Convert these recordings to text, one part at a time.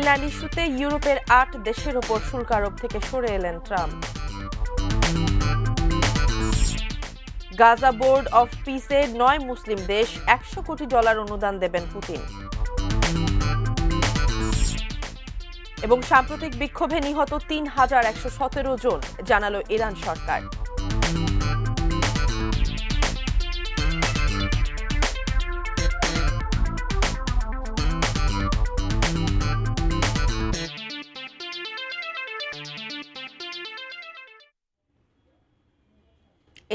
Greenland ইস্যুতে ইউরোপের ৮ দেশের ওপর শুল্ক আরোপ থেকে সরে এলেন ট্রাম্প। গাজা বোর্ড অফ পিসে ৯ মুসলিম দেশ $১০০ কোটি অনুদান দেবেন পুতিন। এবং সাম্প্রতিক বিক্ষোভে নিহত ৩,১১৭ জন, জানালো ইরান সরকার।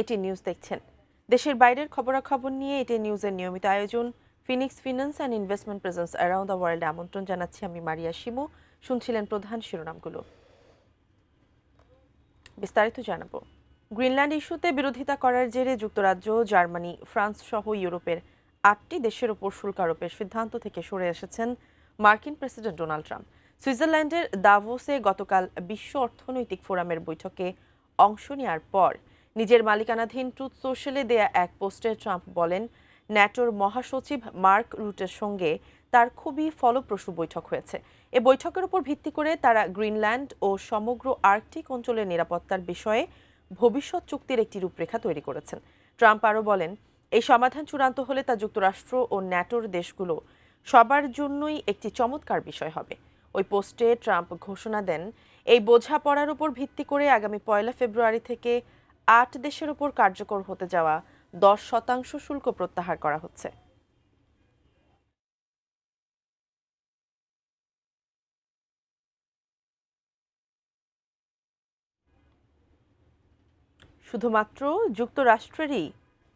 এটি নিউজ দেখছেন। দেশের বাইরের খবরাখবর নিয়ে এটি নিউজের নিয়মিত আয়োজন Phoenix finance and investment presence around the world আমন্ত্রণ জানাচ্ছি আমি মারিয়া শিমু। শুনছিলেন প্রধান শিরোনামগুলো, বিস্তারিত জানাবো। গ্রিনল্যান্ড ইস্যুতে বিরোধিতা করার জেরে যুক্তরাজ্য, জার্মানি, ফ্রান্স সহ ইউরোপের ৮টি দেশের ওপর শুল্ক আরোপের সিদ্ধান্ত থেকে সরে এসেছেন মার্কিন প্রেসিডেন্ট ডোনাল্ড ট্রাম্প। সুইজারল্যান্ডের দাভোসে গতকাল বিশ্ব অর্থনৈতিক ফোরামের বৈঠকে অংশ নেওয়ার পর নিজের মালিকানাধীন ট্রুথ সোশ্যালে দেয়া এক পোস্টে ট্রাম্প বলেন, ন্যাটোর মহাসচিব মার্ক রুটের সঙ্গে তার খুবই ফলপ্রসূ বৈঠক হয়েছে। এ বৈঠকের উপর ভিত্তি করে তারা গ্রিনল্যান্ড ও সমগ্র আর্কটিক অঞ্চলের নিরাপত্তার বিষয়ে ভবিষ্যৎ চুক্তির একটি রূপরেখা তৈরি করেছেন। ট্রাম্প আরও বলেন, এই সমাধান চূড়ান্ত হলে তা যুক্তরাষ্ট্র ও ন্যাটোর দেশগুলো সবার জন্যই একটি চমৎকার বিষয় হবে। ওই পোস্টে ট্রাম্প ঘোষণা দেন, এই বোঝাপড়ার উপর ভিত্তি করে আগামী ১ ফেব্রুয়ারি থেকে ৮ দেশের উপর কার্যকর হতে যাওয়া ১০% শুল্ক প্রত্যাহার করা হচ্ছে। শুধুমাত্র যুক্তরাষ্ট্রেরই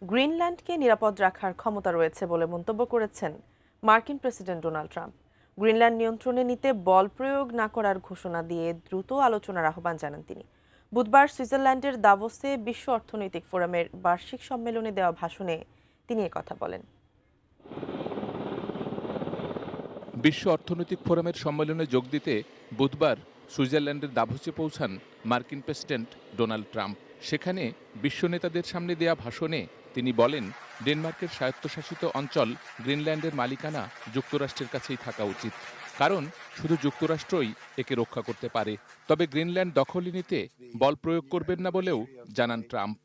গ্রিনল্যান্ডকে নিরাপদ রাখার ক্ষমতা রয়েছে বলে মন্তব্য করেছেন মার্কিন প্রেসিডেন্ট ডোনাল্ড ট্রাম্প। গ্রিনল্যান্ড নিয়ন্ত্রণে নিতে বল প্রয়োগ না করার ঘোষণা দিয়ে দ্রুত আলোচনার আহ্বান জানান তিনি। বুধবার সুইজারল্যান্ডের দাভোসে বিশ্ব অর্থনৈতিক ফোরামের বার্ষিক সম্মেলনে দেওয়া ভাষণে তিনি একথা বলেন। বিশ্ব অর্থনৈতিক ফোরামের সম্মেলনে যোগ দিতে বুধবার সুইজারল্যান্ডের দাভোসে পৌঁছান মার্কিন প্রেসিডেন্ট ডোনাল্ড ট্রাম্প। সেখানে বিশ্ব নেতাদের সামনে দেয়া ভাষণে তিনি বলেন, ডেনমার্কের স্বায়ত্তশাসিত অঞ্চল গ্রিনল্যান্ডের মালিকানা যুক্তরাষ্ট্রের কাছেই থাকা উচিত, কারণ শুধু যুক্তরাষ্ট্রই একে রক্ষা করতে পারে। তবে গ্রিনল্যান্ড দখলে নিতে বল প্রয়োগ করবেন না বলেও জানান Trump.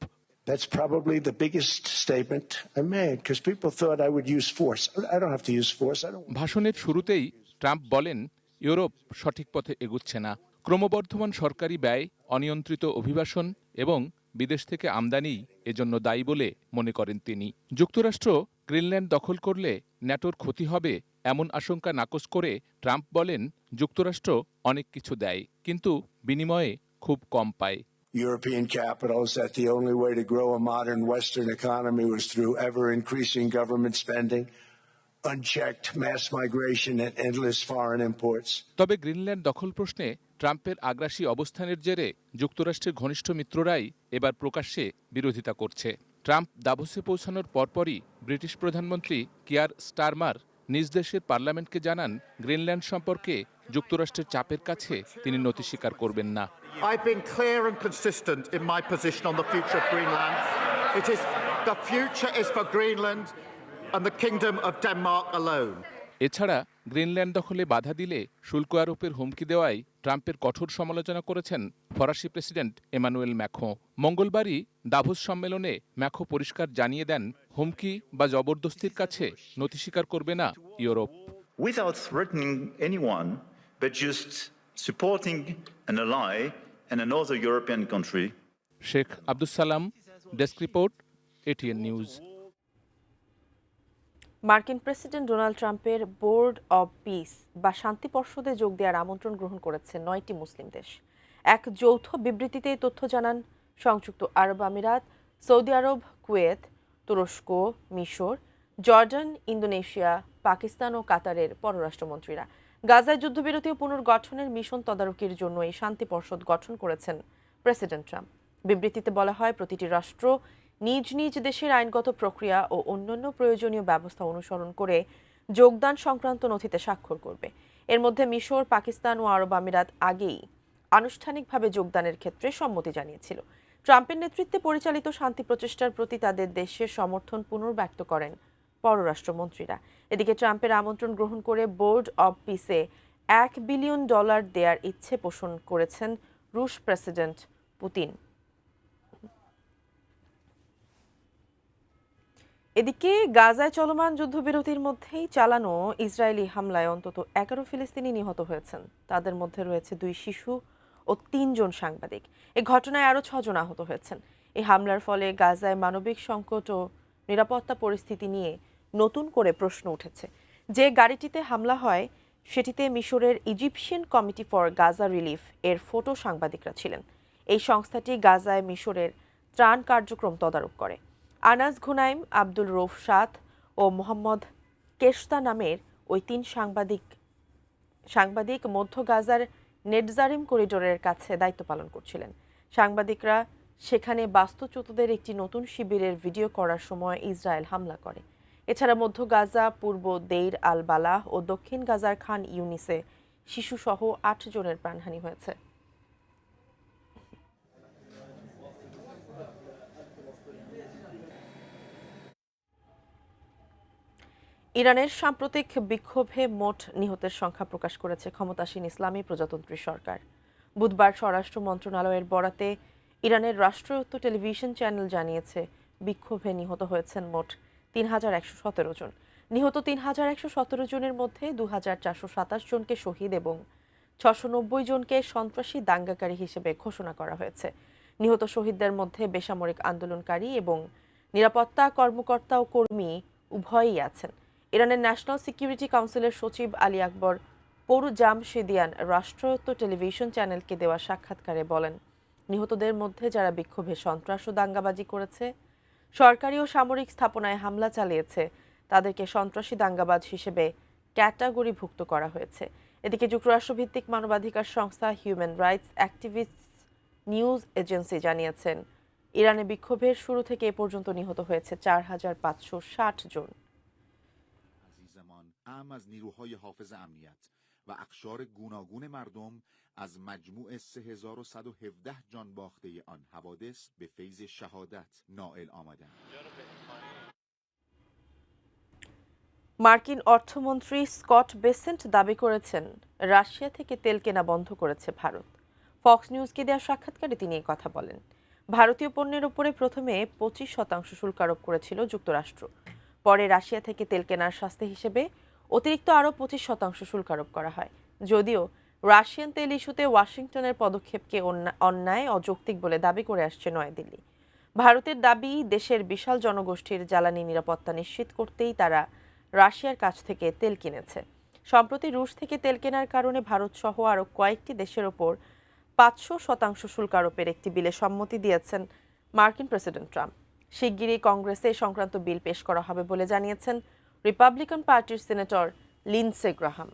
That's probably the biggest statement I made because people thought I would use force. I don't have to use force. ভাষণের শুরুতেই ট্রাম্প বলেন, ইউরোপ সঠিক পথে এগুচ্ছে না। ক্রমবর্ধমান সরকারি ব্যয়, অনিয়ন্ত্রিত অভিবাসন এবং বিদেশ থেকে আমদানিই এজন্য দায়ী বলে মনে করেন তিনি। যুক্তরাষ্ট্র গ্রিনল্যান্ড দখল করলে ন্যাটোর ক্ষতি হবে এমন আশঙ্কা নাকচ করে ট্রাম্প বলেন, যুক্তরাষ্ট্র অনেক কিছু দেয়, কিন্তু বিনিময়ে খুব কম পায়। European capitals that the only way to grow a modern Western economy was through ever-increasing government spending, unchecked mass migration and endless foreign imports. তবে গ্রিনল্যান্ড দখল প্রশ্নে ট্রাম্পের আগ্রাসী অবস্থানের জেরে যুক্তরাষ্ট্রের ঘনিষ্ঠ মিত্ররাই এবার প্রকাশ্যে বিরোধিতা করছে। ট্রাম্প দাভোসে পৌঁছানোর পরপরই ব্রিটিশ প্রধানমন্ত্রী কিয়ার স্টারমার নিজ দেশের পার্লামেন্টকে জানান, গ্রিনল্যান্ড সম্পর্কে যুক্তরাষ্ট্রের চাপের কাছে তিনি নতি স্বীকার করবেন না। I've been clear and consistent in my position on the future of Greenland. The future is for Greenland and the Kingdom of Denmark alone. এছাড়া গ্রিনল্যান্ড দখলে বাধা দিলে শুল্ক আরোপের হুমকি দেওয়ায় ট্রাম্পের কঠোর সমালোচনা করেছেন ফরাসি প্রেসিডেন্ট এমানুয়েল ম্যাখো। মঙ্গলবারই দাভোস সম্মেলনে ম্যাখো পরিষ্কার জানিয়ে দেন, হুমকি বা জবরদস্তির কাছে নতি স্বীকার করবে না Europe. Without threatening anyone, but just supporting an ally and another European country. Sheikh Abdus Salam, desk report, ATN news. মার্কিন প্রেসিডেন্ট ডোনাল্ড ট্রাম্পের বোর্ড অব পিস বা শান্তি পর্ষদে যোগ দেওয়ার আমন্ত্রণ গ্রহণ করেছে 9টি মুসলিম দেশ। এক যৌথ বিবৃতিতে এই তথ্য জানান সংযুক্ত আরব আমিরাত, সৌদি আরব, কুয়েত, তুরস্ক, মিশর, জর্ডান, ইন্দোনেশিয়া, পাকিস্তান ও কাতারের পররাষ্ট্রমন্ত্রীরা। গাজায় যুদ্ধবিরতি ও পুনর্গঠনের মিশন তদারকির জন্য এই শান্তি পর্ষদ গঠন করেছেন প্রেসিডেন্ট ট্রাম্প। বিবৃতিতে বলা হয়, প্রতিটি রাষ্ট্র নিজ নিজ দেশের আইনগত প্রক্রিয়া ও অন্যান্য প্রয়োজনীয় ব্যবস্থা অনুসরণ করে যোগদান সংক্রান্ত নথিতে স্বাক্ষর করবে। এর মধ্যে মিশর, পাকিস্তান ও আরব আমিরাত আগেই আনুষ্ঠানিকভাবে যোগদানের ক্ষেত্রে সম্মতি জানিয়েছিল। ট্রাম্পের নেতৃত্বে পরিচালিত শান্তি প্রচেষ্টার প্রতি তাদের দেশের সমর্থন পুনর্ব্যক্ত করেন পররাষ্ট্রমন্ত্রীরা। এদিকে ট্রাম্পের আমন্ত্রণ গ্রহণ করে বোর্ড অব পিসে $1 বিলিয়ন দেওয়ার ইচ্ছে পোষণ করেছেন রুশ প্রেসিডেন্ট পুতিন। এদিকে গাজায় চলমান যুদ্ধবিরতির মধ্যেই চালানো ইসরায়েলি হামলায় অন্তত 11 ফিলিস্তিনি নিহত হয়েছেন। তাদের মধ্যে রয়েছে 2 শিশু ও 3 জন সাংবাদিক। এই ঘটনায় আরও 6 জন আহত হয়েছেন। এই হামলার ফলে গাজায় মানবিক সংকট ও নিরাপত্তা পরিস্থিতি নিয়ে নতুন করে প্রশ্ন উঠেছে। যে গাড়িটিতে হামলা হয় সেটিতে মিশরের Egyptian committee for Gaza relief এর ফটো সাংবাদিকরা ছিলেন। এই সংস্থাটি গাজায় মিশরের ত্রাণ কার্যক্রম তদারক করে। আনাস ঘুনাইম, আব্দুল রৌফ সাদ ও মোহাম্মদ কেশতা নামের ওই 3 সাংবাদিক মধ্য গাজার নেটজারিম করিডোরের কাছে দায়িত্ব পালন করছিলেন। সাংবাদিকরা সেখানে বাস্তুচ্যুতদের একটি নতুন শিবিরের ভিডিও করার সময় ইসরায়েল হামলা করে। এছাড়া মধ্য গাজা, পূর্ব দেইর আল বালাহ ও দক্ষিণ গাজার খান ইউনিসে শিশুসহ 8 জনের প্রাণহানি হয়েছে। ইরানের সাম্প্রতিক বিক্ষোভে মোট নিহতের সংখ্যা প্রকাশ করেছে ক্ষমতাসীন ইসলামী প্রজাতন্ত্রী সরকার। বুধবার স্বরাষ্ট্র মন্ত্রণালয়ের বরাতে ইরানের রাষ্ট্রায়ত্ত টেলিভিশন চ্যানেল জানিয়েছে, বিক্ষোভে নিহত হয়েছেন মোট 3,117 জন। নিহত 3,117 জনের মধ্যে 2,427 জনকে শহীদ এবং 690 জনকে সন্ত্রাসী দাঙ্গাকারী হিসেবে ঘোষণা করা হয়েছে। নিহত শহীদদের মধ্যে বেসামরিক আন্দোলনকারী এবং নিরাপত্তা কর্মকর্তা ও কর্মী উভয়ই আছেন। ইরানের ন্যাশনাল সিকিউরিটি কাউন্সিলের সচিব আলী আকবর পৌর জামশেদিয়ান রাষ্ট্রায়ত্ত টেলিভিশন চ্যানেলকে দেওয়া সাক্ষাৎকারে বলেন, নিহতদের মধ্যে যারা বিক্ষোভে সন্ত্রাস ও দাঙ্গাবাজি করেছে, সরকারি ও সামরিক স্থাপনায় হামলা চালিয়েছে, তাদেরকে সন্ত্রাসী দাঙ্গাবাজ হিসেবে ক্যাটাগরিভুক্ত করা হয়েছে। এদিকে যুক্তরাষ্ট্রভিত্তিক মানবাধিকার সংস্থা human rights activist news agency জানিয়েছেন, ইরানে বিক্ষোভের শুরু থেকে এ পর্যন্ত নিহত হয়েছে 4,560 জন। اعم از نیروهای حافظ امنیت و اقشار گوناگون مردم از مجموع 3,117 جان باخته آن حوادث به فیض شهادت نائل آمدند. মার্কিন অর্থমন্ত্রী স্কট বেসেন্ট দাবি করেছেন, রাশিয়া থেকে তেল কেনা বন্ধ করেছে ভারত। ফক্স নিউজকে দেওয়া সাক্ষাৎকারে তিনি এই কথা বলেন। ভারতীয় পণ্যের উপরে প্রথমে 25% শুল্ক আরোপ করেছিল যুক্তরাষ্ট্র। পরে রাশিয়া থেকে তেল কেনার শাস্তি হিসেবে অতিরিক্ত আরও 25% শুল্ক আরোপ করা হয়। যদিও রাশিয়ান তেল ইস্যুতে ওয়াশিংটনের পদক্ষেপকে অন্যায়, অযৌক্তিক বলে দাবি করে আসছে নয়াদিল্লি। ভারতের দাবি, দেশের বিশাল জনগোষ্ঠীর জ্বালানি নিরাপত্তা নিশ্চিত করতেই তারা রাশিয়ার কাছ থেকে তেল কিনেছে। সম্প্রতি রুশ থেকে তেল কেনার কারণে ভারত সহ আরও কয়েকটি দেশের ওপর 500% শুল্ক আরোপের একটি বিলে সম্মতি দিয়েছেন মার্কিন প্রেসিডেন্ট ট্রাম্প। শিগগিরই কংগ্রেসে সংক্রান্ত বিল পেশ করা হবে বলে জানিয়েছেন রিপাবলিকান পার্টির senator Lindsey Graham.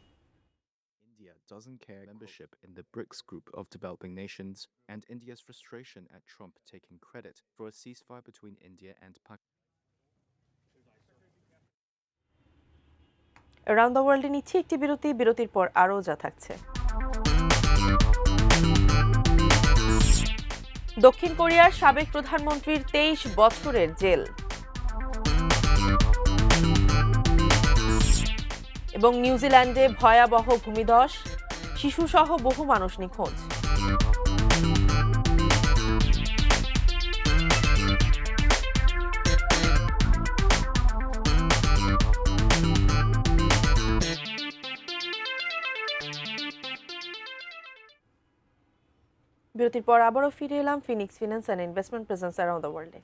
India doesn't care membership in the BRICS group of developing nations and India's frustration at Trump taking credit for a ceasefire between India and Pakistan. Around the ওয়ার্ল্ডে নিচ্ছে একটি বিরতির পর আরও যা থাকছে। দক্ষিণ কোরিয়ার সাবেক প্রধানমন্ত্রীর 23 বছরের জেল এবং নিউজিল্যান্ডে ভয়াবহ ভূমিধস, শিশুসহ বহু মানুষ নিখোঁজ। বিরতির পর আবারও ফিরে এলাম Phoenix finance and investment presence around the ওয়ার্ল্ডে।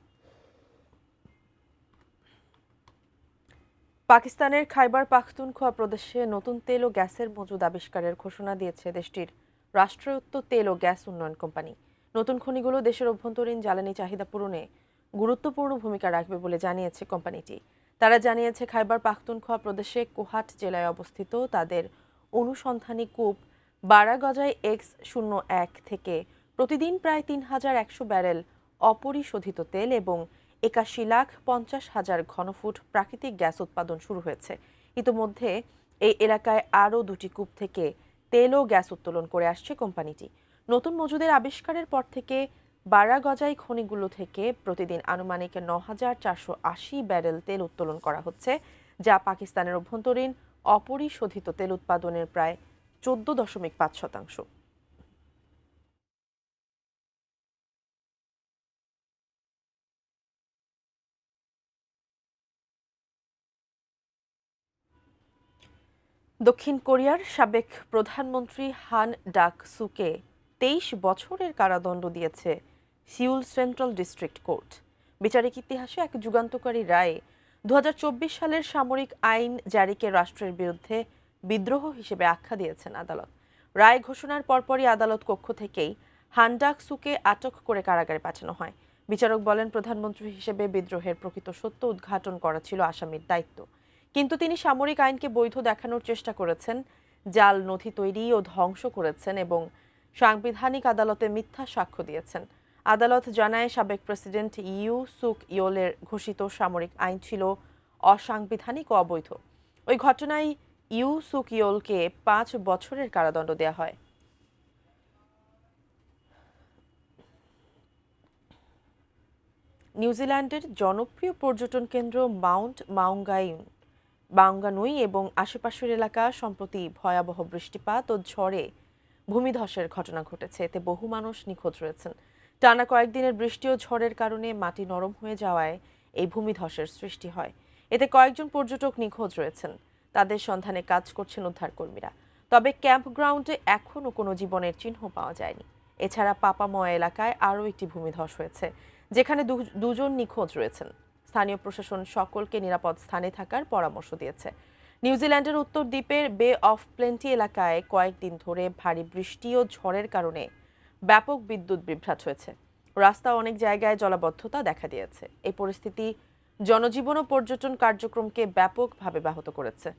পাকিস্তানের খাইবার পাখতুনখোয়া প্রদেশে নতুন তেল ও গ্যাসের মজুদ আবিষ্কারের ঘোষণা দিয়েছে দেশটির রাষ্ট্রায়ত্ত তেল ও গ্যাস উন্নয়ন কোম্পানি। নতুন খনিগুলো দেশের অভ্যন্তরীণ জ্বালানি চাহিদা পূরণে গুরুত্বপূর্ণ ভূমিকা রাখবে বলে জানিয়েছে কোম্পানিটি। তারা জানিয়েছে, খাইবার পাখতুনখোয়া প্রদেশে কোহাট জেলায় অবস্থিত তাদের অনুসন্ধানী কূপ বারাগজাই X01 থেকে প্রতিদিন প্রায় 3,100 ব্যারেল অপরিশোধিত তেল এবং 81,50,000 ঘনফুট প্রাকৃতিক গ্যাস উৎপাদন শুরু হয়েছে। ইতোমধ্যে এই এলাকায় আরও 2টি কূপ থেকে তেল ও গ্যাস উত্তোলন করে আসছে কোম্পানিটি। নতুন মজুদের আবিষ্কারের পর থেকে বারাগজাই খনিগুলো থেকে প্রতিদিন আনুমানিক 9,480 ব্যারেল তেল উত্তোলন করা হচ্ছে, যা পাকিস্তানের অভ্যন্তরীণ অপরিশোধিত তেল উৎপাদনের প্রায় 14.5%। দক্ষিণ কোরিয়ার সাবেক প্রধানমন্ত্রী হান ডাক-সুকে 23 বছরের কারাদণ্ড দিয়েছে সিউল সেন্ট্রাল ডিস্ট্রিক্ট কোর্ট। বিচারিক ইতিহাসে এক যুগান্তকারী রায়ে 2024 সালের সামরিক আইন জারিকে রাষ্ট্রের বিরুদ্ধে বিদ্রোহ হিসেবে আখ্যা দিয়েছেন আদালত। রায় ঘোষণার পরপরই আদালত কক্ষ থেকেই হান ডাক-সুকে আটক করে কারাগারে পাঠানো হয়। বিচারক বলেন, প্রধানমন্ত্রী হিসেবে বিদ্রোহের প্রকৃত সত্য উদ্ঘাটন করা ছিল আসামির দায়িত্ব, কিন্তু তিনি সামরিক আইনকে বৈধ দেখানোর চেষ্টা করেছেন, জাল নথি তৈরি ও ধ্বংস করেছেন এবং সাংবিধানিক আদালতে মিথ্যা সাক্ষ্য দিয়েছেন। আদালত জানায়, সাবেক প্রেসিডেন্ট ইউ সুক ইয়োলের ঘোষিত সামরিক আইন ছিল অসাংবিধানিক ও অবৈধ। ওই ঘটনায় ইউ সুক ইয়োলকে 5 বছরের কারাদণ্ড দেওয়া হয়। নিউজিল্যান্ডের জনপ্রিয় পর্যটন কেন্দ্র মাউন্ট মাউঙ্গানুই এবং আশেপাশের এলাকা সম্প্রতি ভয়াবহ বৃষ্টিপাত ও ঝড়ে ভূমিধসের ঘটনা ঘটেছে। এতে বহু মানুষ নিখোঁজ রয়েছেন। টানা কয়েকদিনের বৃষ্টি ও ঝড়ের কারণে মাটি নরম হয়ে যাওয়ায় এই ভূমিধসের সৃষ্টি হয়। এতে কয়েকজন পর্যটক নিখোঁজ রয়েছেন। তাদের সন্ধানে কাজ করছেন উদ্ধারকর্মীরা। তবে ক্যাম্পগ্রাউন্ডে এখনও কোনো জীবনের চিহ্ন পাওয়া যায়নি। এছাড়া পাপাময়া এলাকায় আরও একটি ভূমিধস হয়েছে, যেখানে দুজন নিখোঁজ রয়েছেন। স্থানীয় প্রশাসন সকলকে নিরাপদ স্থানে থাকার পরামর্শ দিয়েছে। নিউজিল্যান্ডের উত্তর দ্বীপের বে অফ প্লেন্টি এলাকায় কয়েকদিন ধরে ভারী বৃষ্টি ও ঝড়ের কারণে ব্যাপক বিদ্যুৎ বিভ্রাট হয়েছে। রাস্তা অনেক জায়গায় জলাবদ্ধতা দেখা দিয়েছে। এই পরিস্থিতি জনজীবন ও পর্যটন কার্যক্রমকে ব্যাপকভাবে ব্যাহত করেছে।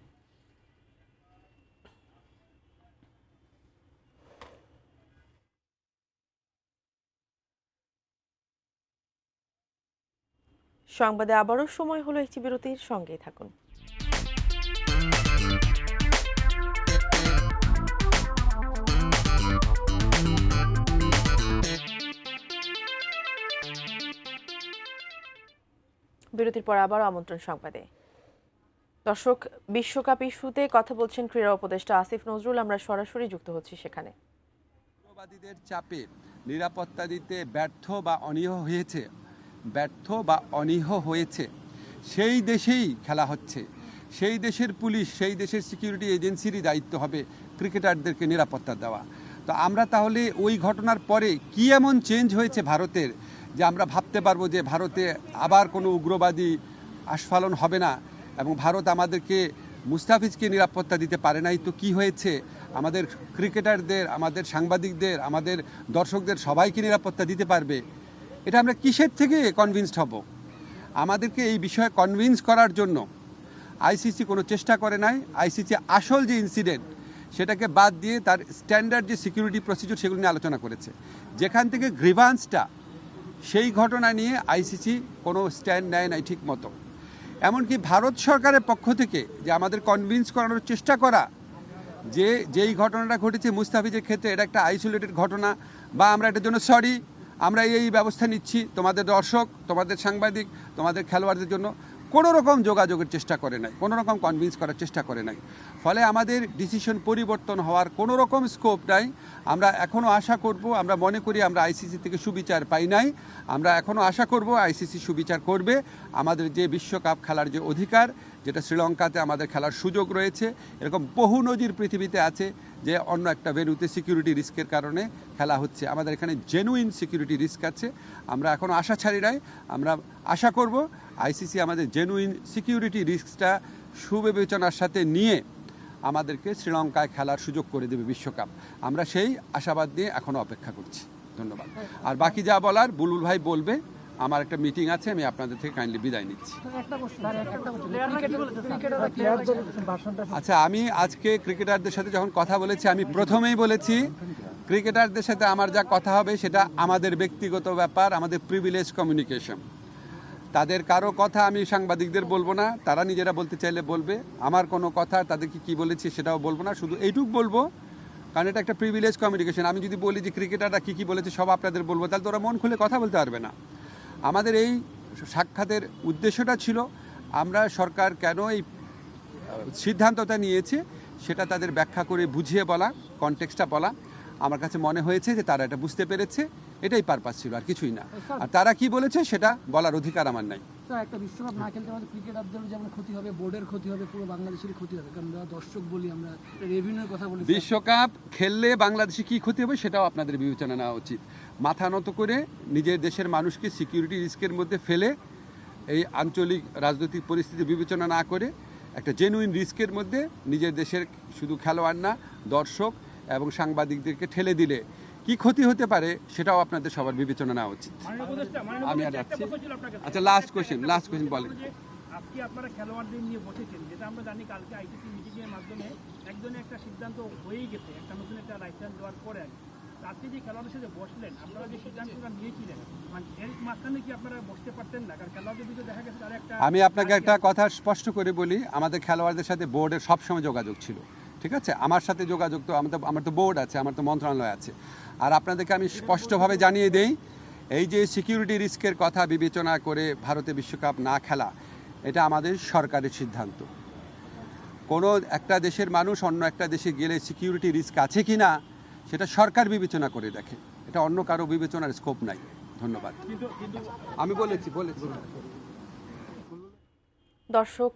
সংবাদে আবারও সময় হলো একটি বিরতির, সঙ্গেই থাকুন। বিরতির পর আবার আমন্ত্রণ সংবাদে। দর্শক, বিশ্বকাপ ইস্যুতে কথা বলছেন ক্রীড়া উপদেষ্টা আসিফ নজরুল। আমরা সরাসরি যুক্ত হচ্ছি সেখানে। উগ্রবাদীদের চাপে নিরাপত্তা দিতে ব্যর্থ বা অনীহ হয়েছে সেই দেশেই খেলা হচ্ছে। সেই দেশের পুলিশ, সেই দেশের সিকিউরিটি এজেন্সিরই দায়িত্ব হবে ক্রিকেটারদেরকে নিরাপত্তা দেওয়া। তো আমরা তাহলে ওই ঘটনার পরে কি এমন চেঞ্জ হয়েছে ভারতের যে আমরা ভাবতে পারবো যে ভারতে আবার কোনো উগ্রবাদী আস্ফালন হবে না এবং ভারত আমাদেরকে মুস্তাফিজকে নিরাপত্তা দিতে পারে নাই? তো কি হয়েছে? আমাদের ক্রিকেটারদের, আমাদের সাংবাদিকদের, আমাদের দর্শকদের সবাইকে নিরাপত্তা দিতে পারবে? এটা আমরা কিসের থেকে কনভিন্সড হব? আমাদেরকে এই বিষয়ে কনভিন্স করার জন্য আইসিসি কোনো চেষ্টা করে নাই। আইসিসি আসল যে ইনসিডেন্ট সেটাকে বাদ দিয়ে তার স্ট্যান্ডার্ড যে সিকিউরিটি প্রসিডিউর সেগুলো নিয়ে আলোচনা করেছে। যেখান থেকে গ্রিভান্সটা, সেই ঘটনা নিয়ে আইসিসি কোনো স্ট্যান্ড নেয় নাই ঠিক মতো। এমনকি ভারত সরকারের পক্ষ থেকে যে আমাদের কনভিন্স করানোর চেষ্টা করা যে যেই ঘটনাটা ঘটেছে মুস্তাফিজের ক্ষেত্রে এটা একটা আইসোলেটেড ঘটনা, বা আমরা এটার জন্য সরি, আমরা এই ব্যবস্থা নিচ্ছি, তোমাদের দর্শক, তোমাদের সাংবাদিক, তোমাদের খেলোয়াড়দের জন্য কোনো রকম যোগাযোগের চেষ্টা করে নাই, কোনো রকম কনভিন্স করার চেষ্টা করে নাই। ফলে আমাদের ডিসিশন পরিবর্তন হওয়ার কোনো রকম স্কোপ নাই। আমরা এখনও আশা করব, আমরা মনে করি আমরা আইসিসি থেকে সুবিচার পাই নাই, আমরা এখনও আশা করব আইসিসি সুবিচার করবে। আমাদের যে বিশ্বকাপ খেলার যে অধিকার, যেটা শ্রীলঙ্কাতে আমাদের খেলার সুযোগ রয়েছে, এরকম বহু নজির পৃথিবীতে আছে যে অন্য একটা ভেন্যুতে সিকিউরিটি রিস্কের কারণে খেলা হচ্ছে। আমাদের এখানে জেনুইন সিকিউরিটি রিস্ক আছে। আমরা এখনও আশা ছাড়ি নাই। আমরা আশা করব আইসিসি আমাদের জেনুইন সিকিউরিটি রিস্কটা সুবিবেচনার সাথে নিয়ে আমাদেরকে শ্রীলঙ্কায় খেলার সুযোগ করে দেবে বিশ্বকাপ। আমরা সেই আশাবাদ নিয়ে এখনও অপেক্ষা করছি। ধন্যবাদ। আর বাকি যা বলার বুলবুল ভাই বলবে। আমার একটা মিটিং আছে, আমি আপনাদের থেকে কাইন্ডলি বিদায় নিচ্ছি। আচ্ছা, আমি আজকে ক্রিকেটারদের সাথে যখন কথা বলেছি, আমি প্রথমেই বলেছি ক্রিকেটারদের সাথে আমার যা কথা হবে সেটা আমাদের ব্যক্তিগত ব্যাপার, আমাদের প্রিভিলেজ কমিউনিকেশন। তাদের কারো কথা আমি সাংবাদিকদের বলবো না, তারা নিজেরা বলতে চাইলে বলবে। আমার কোনো কথা তাদেরকে কি বলেছি সেটাও বলবো না, শুধু এইটুক বলবো, কারণ এটা একটা প্রিভিলেজ কমিউনিকেশন। আমি যদি বলি যে ক্রিকেটাররা কী বলেছে সব আপনাদের বলবো, তাহলে তো ওরা মন খুলে কথা বলতে পারবে না। আমাদের এই সাক্ষাতের উদ্দেশ্যটা ছিল আমরা সরকার কেন এই সিদ্ধান্তটা নিয়েছে সেটা তাদের ব্যাখ্যা করে বুঝিয়ে বলা, কনটেক্সটটা বলা, আমার কাছে মনে হয়েছে যে তারা এটা বুঝতে পেরেছে, এটাই পারপাস ছিল, আর কিছুই না। আর তারা কি বলেছে সেটা বলার অধিকার আমার নাই। একটা বিশ্বকাপ না খেলতে আমাদের ক্রিকেটারদের যেমন ক্ষতি হবে, বোর্ডের ক্ষতি হবে, পুরো বাংলাদেশের ক্ষতি হবে, কারণ আমরা দর্শক বলি, আমরা রেভিনিউর কথা বলি। বিশ্বকাপ খেললে বাংলাদেশে কি ক্ষতি হবে সেটাও আপনাদের বিবেচনা নেওয়া উচিত। মাথা নত করে নিজের দেশের মানুষকে সিকিউরিটি রিস্কের মধ্যে ফেলে এই আঞ্চলিক রাজনৈতিক পরিস্থিতি বিবেচনা না করে একটা জেনুইন রিস্কের মধ্যে নিজের দেশের শুধু খেলোয়াড় না, দর্শক এবং সাংবাদিকদেরকে ঠেলে দিলে কি ক্ষতি হতে পারে সেটাও আপনাদের সবার বিবেচনা নেওয়া উচিত। আমি আর যাচ্ছি। আচ্ছা, লাস্ট কোয়েশ্চেন বলেন। আজকে আপনারা খেলোয়াড়দের নিয়ে বসেছেন, যেটা আমরা জানি কালকে আইসিসি মিটিং এর মাধ্যমে একজনের একটা সিদ্ধান্ত হয়েই গেছে, একটা নতুন একটা লাইসেন্স দেওয়ার পরে আজকে যে খেলোয়াড়দের সাথে বসলেন, আপনারা যে সিদ্ধান্তটা নিয়েছিলেন, মানে এর মাঝখানে কি আপনারা বসতে পারতেন না? কারণ খেলোয়াড়দের দিকে দেখা গেছে তারা একটা। আমি আপনাকে একটা কথা স্পষ্ট করে বলি, আমাদের খেলোয়াড়দের সাথে বোর্ডের সবসময় যোগাযোগ ছিল, ঠিক আছে? আমার সাথে যোগাযোগ তো আমার তো বোর্ড আছে, আমার তো মন্ত্রণালয় আছে। আর আপনাদেরকে আমি স্পষ্টভাবে জানিয়ে দেই, এই যে সিকিউরিটি রিস্কের কথা বিবেচনা করে ভারতে বিশ্বকাপ না খেলা, এটা আমাদের সরকারের সিদ্ধান্ত। কোনো একটা দেশের মানুষ অন্য একটা দেশে গেলে সিকিউরিটি রিস্ক আছে কি না সেটা সরকার বিবেচনা করে দেখে, এটা অন্য কারো বিবেচনার স্কোপ নাই। ধন্যবাদ। আমি বলেছি। দর্শক,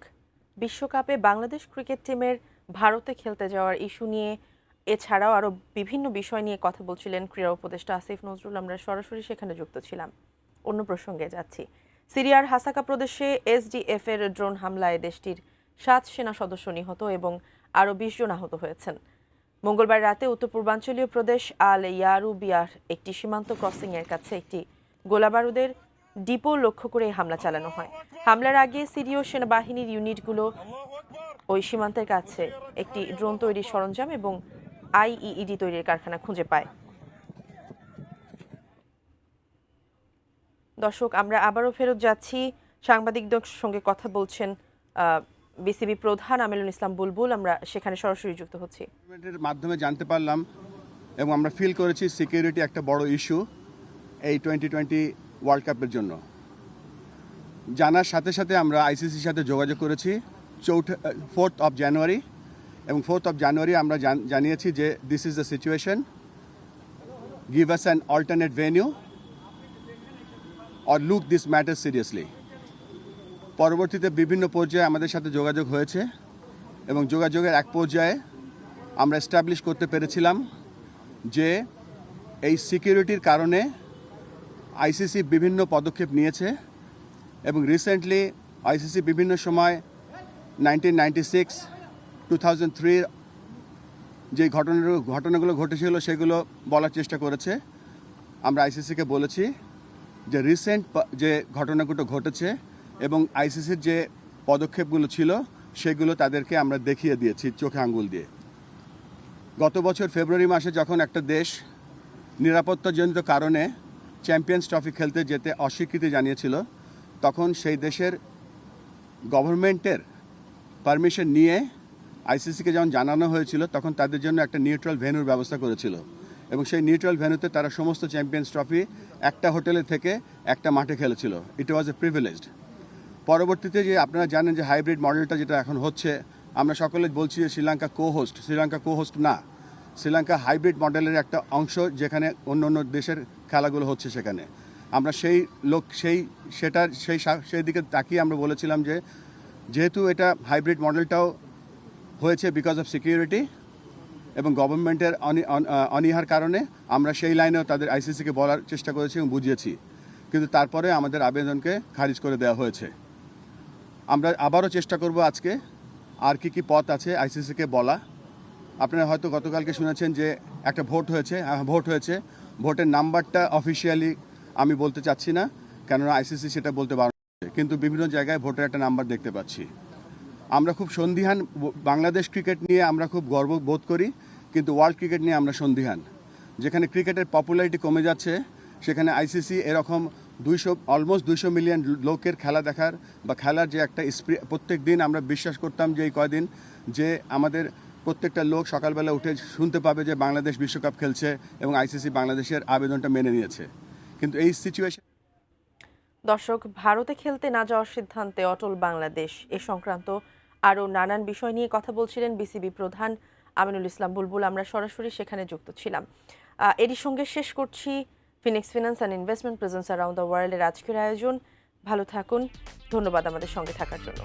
বিশ্বকাপে বাংলাদেশ ক্রিকেট টিমের ভারতে খেলতে যাওয়ার ইস্যু নিয়ে এছাড়াও আরও বিভিন্ন বিষয় নিয়ে কথা বলছিলেন ক্রীড়া উপদেষ্টা আসিফ নজরুল। আমরা সরাসরি সেখানে যুক্ত ছিলাম। অন্য প্রসঙ্গে যাচ্ছি। সিরিয়ার হাসাকা প্রদেশে এসডিএফ এর ড্রোন হামলায় দেশটির 7 সেনা সদস্য নিহত এবং আরও 20 জন আহত হয়েছেন। মঙ্গলবার রাতে উত্তর পূর্বাঞ্চলীয় প্রদেশ আল ইয়ারুবিয়ার একটি সীমান্ত ক্রসিং এর কাছে একটি গোলাবারুদের ডিপো লক্ষ্য করে হামলা চালানো হয়। হামলার আগে সিরীয় সেনাবাহিনীর ইউনিটগুলো ওই সীমান্তের কাছে একটি ড্রোন তৈরির সরঞ্জাম এবং আইইডি তৈরির কারখানা খুঁজে পায়। দর্শক, আমরা আবারও ফেরত যাচ্ছি। সাংবাদিকদের সঙ্গে কথা বলছেন বিসিবি প্রধান আমিনুল ইসলাম বুলবুল। আমরা সেখানে সরাসরি যুক্ত হচ্ছি। মাধ্যমে জানতে পারলাম এবং আমরা ফিল করেছি সিকিউরিটি একটা বড় ইস্যু এই 2020 ওয়ার্ল্ড কাপের জন্য। জানার সাথে সাথে আমরা আইসিসির সাথে যোগাযোগ করেছি 4th of January, এবং 4th of January আমরা জানিয়েছি যে this is the situation, give us an alternate venue or look this matter seriously. পরবর্তীতে বিভিন্ন পর্যায়ে আমাদের সাথে যোগাযোগ হয়েছে এবং যোগাযোগের এক পর্যায়ে আমরা এস্টাবলিশ করতে পেরেছিলাম যে এই সিকিউরিটির কারণে আইসিসি বিভিন্ন পদক্ষেপ নিয়েছে এবং রিসেন্টলি আইসিসি বিভিন্ন সময় 1996, 2003 যে ঘটনাগুলো ঘটেছিল সেগুলো বলার চেষ্টা করেছে। আমরা আইসিসিকে বলেছি যে রিসেন্ট যে ঘটনাগুলো ঘটেছে এবং আইসিসির যে পদক্ষেপগুলো ছিল সেগুলো তাদেরকে আমরা দেখিয়ে দিয়েছি চোখে আঙ্গুল দিয়ে। গত বছর ফেব্রুয়ারি মাসে যখন একটা দেশ নিরাপত্তাজনিত কারণে চ্যাম্পিয়ন্স ট্রফি খেলতে যেতে অস্বীকৃতি জানিয়েছিল, তখন সেই দেশের গভর্নমেন্টের পারমিশন নিয়ে আইসিসিকে যখন জানানো হয়েছিল তখন তাদের জন্য একটা নিউট্রাল ভেন্যুর ব্যবস্থা করেছিল এবং সেই নিউট্রাল ভেন্যুতে তারা সমস্ত চ্যাম্পিয়ন্স ট্রফি একটা হোটেলে থেকে একটা মাঠে খেলেছিল। ইট ওয়াজ এ প্রিভিলেজড। পরবর্তীতে যে আপনারা জানেন যে হাইব্রিড মডেলটা যেটা এখন হচ্ছে, আমরা সকলে বলছি যে শ্রীলঙ্কা কো হোস্ট না, শ্রীলঙ্কা হাইব্রিড মডেলের একটা অংশ, যেখানে অন্য অন্য দেশের খেলাগুলো হচ্ছে সেখানে। আমরা সেই দিকে তাকিয়ে আমরা বলেছিলাম যে যেহেতু এটা হাইব্রিড মডেলটাও হয়েছে বিকজ অফ সিকিউরিটি এবং গভর্নমেন্টের অনীহার কারণে, আমরা সেই লাইনেও তাদের আইসিসিকে বলার চেষ্টা করেছি এবং বুঝিয়েছি, কিন্তু তারপরে আমাদের আবেদনকে খারিজ করে দেওয়া হয়েছে। আমরা আবারও চেষ্টা করব আজকে আর কি পথ আছে আইসিসিকে বলা। আপনারা হয়তো গতকালকে শুনেছেন যে একটা ভোট হয়েছে। ভোটের নাম্বারটা অফিসিয়ালি আমি বলতে চাচ্ছি না, কেননা আইসিসি সেটা বলতে বারণ করছে, কিন্তু বিভিন্ন জায়গায় ভোটের একটা নাম্বার দেখতে পাচ্ছি। আমরা খুব সন্দিহান, বাংলাদেশ ক্রিকেট নিয়ে আমরা খুব গর্ব বোধ করি, কিন্তু ওয়ার্ল্ড ক্রিকেট নিয়ে আমরা সন্দিহান। যেখানে ক্রিকেটের পপুলারিটি কমে যাচ্ছে, সেখানে আইসিসি এরকম অলমোস্ট 200 মিলিয়ন লোকের খেলা দেখার বা খেলার যে একটা প্রত্যেক দিন আমরা বিশ্বাস করতাম যে এই কয়দিন যে আমাদের প্রত্যেকটা লোক সকালবেলা উঠে শুনতে পাবে যে বাংলাদেশ বিশ্বকাপ খেলছে এবং আইসিসি বাংলাদেশের আবেদনটা মেনে নিয়েছে, কিন্তু এই সিচুয়েশন। দর্শক, ভারতে খেলতে না যাওয়ার সিদ্ধান্তে অটল বাংলাদেশ এ সংক্রান্ত আরও নানান বিষয় নিয়ে কথা বলছিলেন বিসিবি প্রধান আমিনুল ইসলাম বুলবুল। আমরা সরাসরি সেখানে যুক্ত ছিলাম। এরই সঙ্গে শেষ করছি Phoenix finance and investment presence around the ওয়ার্ল্ডের আজকের আয়োজন। ভালো থাকুন, ধন্যবাদ আমাদের সঙ্গে থাকার জন্য।